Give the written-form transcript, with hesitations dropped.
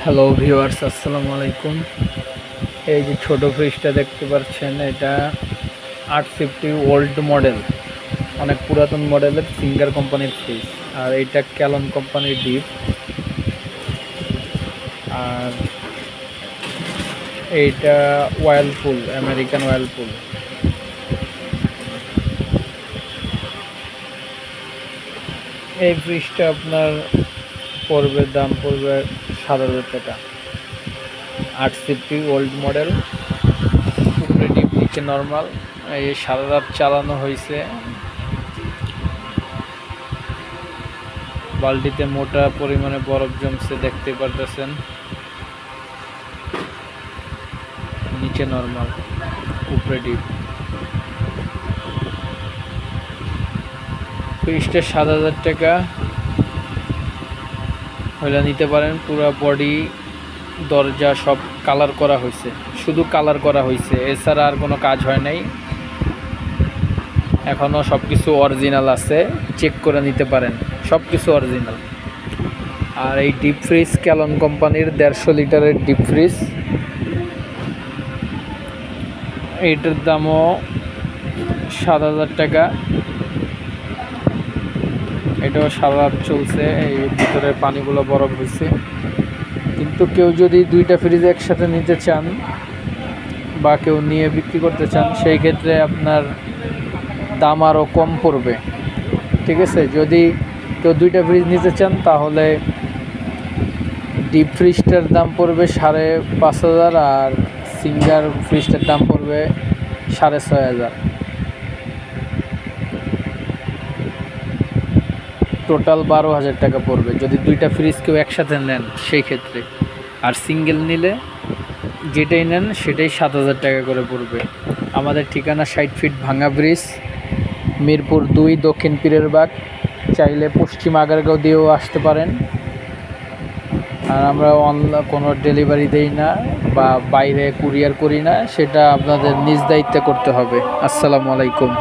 Hello viewers, আসসালামু আলাইকুম। এই যে ছোট ফ্রিজটা দেখতে পাচ্ছেন, এটা 850 ওল্ড মডেল, অনেক পুরাতন মডেলের সিঙ্গার কোম্পানির ফ্রিজ। আর এটা ক্যালন কোম্পানির ডিপ। আর এইটা ওয়ার্লপুল, আমেরিকান ওয়ার্লপুল। এই ফ্রিজটা আপনার দাম পড়বে 7,000 টাকা। 850 ওল্ড মডেল, উপরে ডিপ নিচে নর্মাল। এই সারা রাত চালানো হয়েছে। বালতিতে মোটা পরিমাণে বরফ জমছে, দেখতে পারতেছেন। নিচে নর্মাল, উপরে ডিপ। ফ্রিজটা 7,000 টাকা হইলে নিতে পারেন। পুরো বডি, দরজা সব কালার করা হয়েছে, শুধু কালার করা হয়েছে, এছাড়া আর কোনো কাজ হয় নাই। এখনও সব কিছু অরিজিনাল আছে, চেক করে নিতে পারেন, সব কিছু অরিজিনাল। আর এই ডিপ ফ্রিজ ক্যালন কোম্পানির 150 লিটারের ডিপ ফ্রিজ, এইটার দামও 7,000 টাকা। এটাও সারা রাত চলছে, এই ভিতরে পানিগুলো বরফ হয়েছে। কিন্তু কেউ যদি দুইটা ফ্রিজ একসাথে নিতে চান বা কেউ নিয়ে বিক্রি করতে চান, সেই ক্ষেত্রে আপনার দাম আরও কম পড়বে। ঠিক আছে, যদি কেউ দুইটা ফ্রিজ নিতে চান তাহলে ডিপ ফ্রিজটার দাম পড়বে 5,500, আর সিঙ্গার ফ্রিজটার দাম পড়বে 6,500। টোটাল 12,000 টাকা পড়বে যদি দুইটা ফ্রিজ কেউ একসাথে নেন সেই ক্ষেত্রে। আর সিঙ্গেল নিলে যেটাই নেন সেটাই 7,000 টাকা করে পড়বে। আমাদের ঠিকানা 60 ফিট ভাঙা ব্রিজ, মিরপুর 2, দক্ষিণ পীরের বাগ। চাইলে পশ্চিম আগারগাঁও দিয়েও আসতে পারেন। আর আমরা অনলাইন কোনো ডেলিভারি দেই না বা বাইরে কুরিয়ার করি না, সেটা আপনাদের নিজ দায়িত্বে করতে হবে। আসসালামু আলাইকুম।